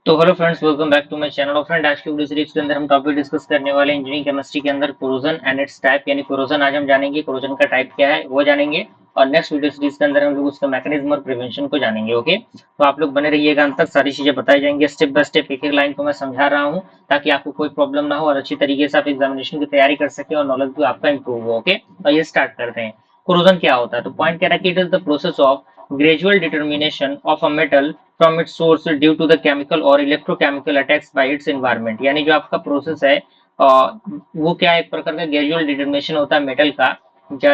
तो hello friends, welcome back to my channel. और friend, आज की वीडियो सीरीज के अंदर हम टॉपिक डिस्कस करने वाले इंजीनियरिंग केमिस्ट्री के अंदर कोरोजन एंड इट्स टाइप, यानी कोरोजन आज हम जानेंगे, कोरोजन का टाइप क्या है वो जानेंगे। और नेक्स्ट वीडियो सीरीज के अंदर हम लोग उसका मैकेनिज्म और प्रिवेंशन को जानेंगे। ओके, तो आप लोग बने रहिएगा, अंत तक सारी चीजें बताई जाएंगी स्टेप बाय स्टेप, एक एक लाइन को मैं समझा रहा हूँ ताकि आपको कोई प्रॉब्लम ना हो और अच्छी तरीके से आप एग्जामिनेशन की तैयारी कर सके और नॉलेज भी आपका इंप्रूव हो। ओके, तो ये स्टार्ट करते हैं। कोरोजन क्या होता है? तो पॉइंट कह रहा है कि it is the process of gradual determination of a metal from its source due to the chemical or electrochemical attacks by its environment। यानी जो आपका प्रोसेस है वो क्या है, एक प्रकार का ग्रेजुअल डिटर्मिनेशन होता है मेटल का,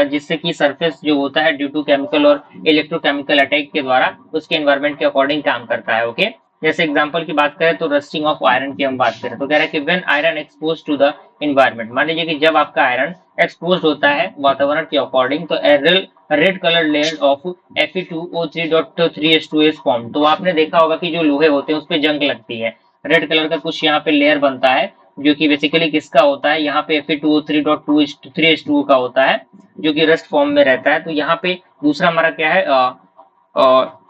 जिससे कि सरफेस जो होता है ड्यू टू केमिकल और इलेक्ट्रोकेमिकल अटैक के द्वारा उसके एनवायरमेंट के अकॉर्डिंग काम करता है। ओके, जैसे एग्जांपल की बात करें तो रस्टिंग ऑफ आयरन की हम बात करें तो कह रहा है कि when iron expose to the environment, मान लीजिए कि जब आपका आयरन एक्सपोज होता है वातावरण के अकॉर्डिंग तो red colour layer of Fe2O3.3H2 is form. तो आपने देखा होगा कि जो लोहे होते हैं उस पर जंग लगती है, रेड कलर का कुछ यहाँ पे लेयर बनता है जो कि बेसिकली किसका होता है, यहाँ पे Fe2O3.3H2O का होता है जो कि रस्ट फॉर्म में रहता है। तो यहाँ पे दूसरा हमारा क्या है,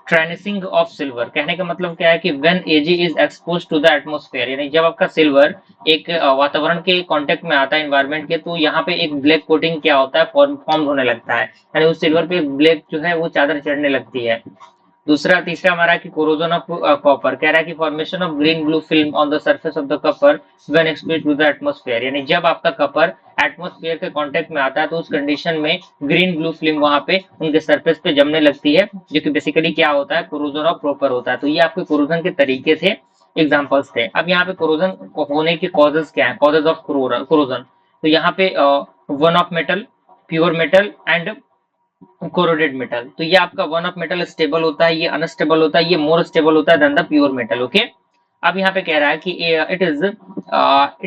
ट्रांसिंग ऑफ सिल्वर। कहने का मतलब क्या है कि when Ag is expose to the atmosphere, यानी जब आपका सिल्वर एक वातावरण के कांटेक्ट में आता है एनवायरमेंट के, तो यहाँ पे एक ब्लैक कोटिंग क्या होता है, फॉर्म होने लगता है, यानी उस सिल्वर पे ब्लैक जो है वो चादर चढ़ने लगती है। तीसरा हमारा कि कोरोजन ऑफ कॉपर, कह रहा है कि formation of green blue film on the surface of the copper when exposed to the atmosphere, यानी जब आपका कपर एटमॉस्फेयर के कांटेक्ट में आता है तो उस कंडीशन में ग्रीन ब्लू फिल्म वहां पे उनके सरफेस पे जमने लगती है, जो कि बेसिकली क्या होता है, कोरोजन ऑफ कॉपर होता है। तो ये आपके कोरोजन के तरीके थे, एग्जांपल्स थे। अब यहाँ पे कोरोजन होने के कॉजेज क्या है, कॉजेज ऑफ कोरोजन। तो यहाँ पे one of metal, pure metal and corroded metal. तो ये आपका वन ऑफ मेटल स्टेबल होता है, ये अनस्टेबल होता है, ये मोर स्टेबल होता है than the pure metal. Okay, अब यहाँ पे कह रहा है कि it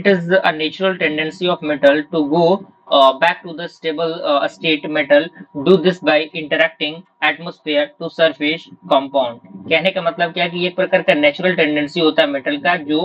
is a natural tendency of metal to go back to the stable state. Metal do this by interacting atmosphere to surface compound. कहने का मतलब क्या है कि एक प्रकार का नेचुरल टेंडेंसी होता है मेटल का जो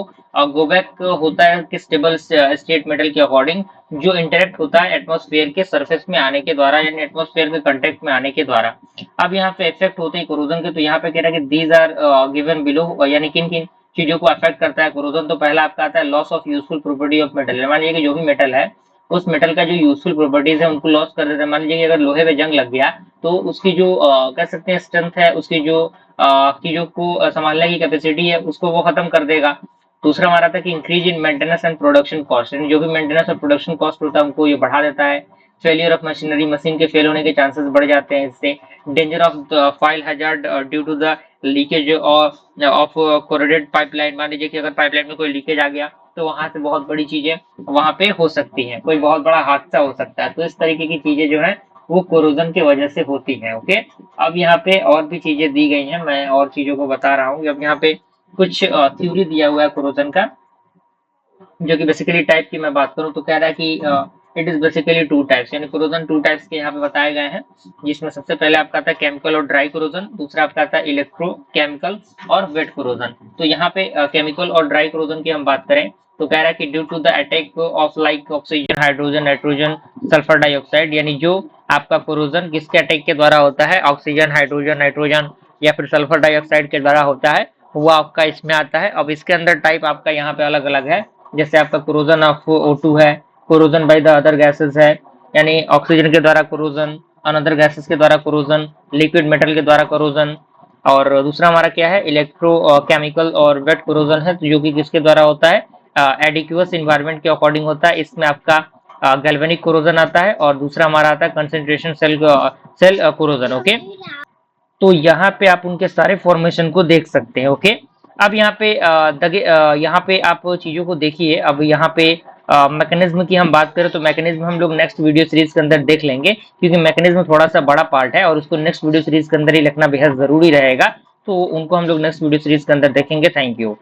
गो बैक होता है कि स्टेबल स्टेट मेटल के अकॉर्डिंग, जो इंटरेक्ट होता है एटमॉस्फेयर के सरफेस में आने के द्वारा, यानी एटमॉस्फेयर के कांटेक्ट में आने के द्वारा। अब यहाँ पे इफेक्ट होते हैं कोरोजन के, तो यहाँ पे कह रहा है कि दीज आर गिवन बिलो, यानी किन किन चीजों को अफेक्ट करता है कोरोजन। तो पहला आपका आता है loss of useful property of metal. मान लीजिए कि जो भी मेटल है उस मेटल का जो यूजफुल प्रॉपर्टीज है उनको लॉस कर देता है। मान लीजिए कि अगर लोहे पे जंग लग गया तो उसकी जो कह सकते हैं स्ट्रेंथ है, उसकी जो चीजों को संभालने की कैपेसिटी है उसको वो खत्म कर देगा। दूसरा हमारा था कि increase in maintenance and production cost, यानी जो भी मेंटेनेंस और प्रोडक्शन कॉस्ट होता है उनको ये बढ़ा देता है। फेलियर ऑफ मशीनरी, मशीन के फेल होने के चांसेस बढ़ जाते हैं इससे। Danger of file hazard due to the leakage of corroded pipeline. मान लीजिए कि अगर पाइपलाइन में कोई लीकेज आ गया तो वहां से बहुत बड़ी चीजें वहां पे हो सकती हैं, कोई बहुत बड़ा हादसा हो सकता है। तो इस तरीके की चीजें जो है वो कोरोजन की वजह से होती है। ओके, अब यहाँ पे और भी चीजें दी गई हैं, मैं और चीजों को बता रहा हूँ। अब यहाँ पे कुछ थ्योरी दिया हुआ है कोरोजन का, जो कि बेसिकली टाइप की मैं बात करूं तो कह रहा है कि it is basically two types, यानी कोरोजन टू टाइप्स के यहाँ पे बताए गए हैं, जिसमें सबसे पहले आपका आता है केमिकल और ड्राई कोरोजन, दूसरा आपका आता है इलेक्ट्रोकेमिकल और वेट कोरोजन। तो यहाँ पे केमिकल और ड्राई कोरोजन की हम बात करें तो कह रहा है कि due to the attack of like oxygen, hydrogen, nitrogen, sulphur dioxide, यानी जो आपका कोरोजन किसके अटैक के द्वारा होता है, ऑक्सीजन, हाइड्रोजन, नाइट्रोजन या फिर सल्फर डाइऑक्साइड के द्वारा होता है, वो आपका इसमें आता है। अब इसके अंदर टाइप आपका यहाँ पे अलग अलग है, जैसे आपका कोरोजन ऑफ O2 है, corrosion by the other gases है, यानी ऑक्सीजन के द्वारा कोरोजन, अनदर गैसेस के द्वारा कोरोजन, लिक्विड मेटल के द्वारा कोरोजन। और दूसरा हमारा क्या है, इलेक्ट्रो केमिकल और वेट कोरोजन है, जो कि किसके द्वारा होता है, एडिक्यूअस इन्वायरमेंट के अकॉर्डिंग होता है। इसमें आपका गैल्वेनिक कोरोजन आता है और दूसरा हमारा आता है कंसंट्रेशन सेल कोरोजन। ओके, तो यहाँ पे आप उनके सारे फॉर्मेशन को देख सकते हैं। ओके, अब यहाँ पे यहाँ पे आप चीजों को देखिए। अब यहाँ पे मैकेनिज्म की हम बात करें तो मैकेनिज्म हम लोग नेक्स्ट वीडियो सीरीज के अंदर देख लेंगे, क्योंकि मैकेनिज्म थोड़ा सा बड़ा पार्ट है और उसको नेक्स्ट वीडियो सीरीज के अंदर ही लिखना बेहद जरूरी रहेगा। तो उनको हम लोग नेक्स्ट वीडियो सीरीज के अंदर देखेंगे। Thank you.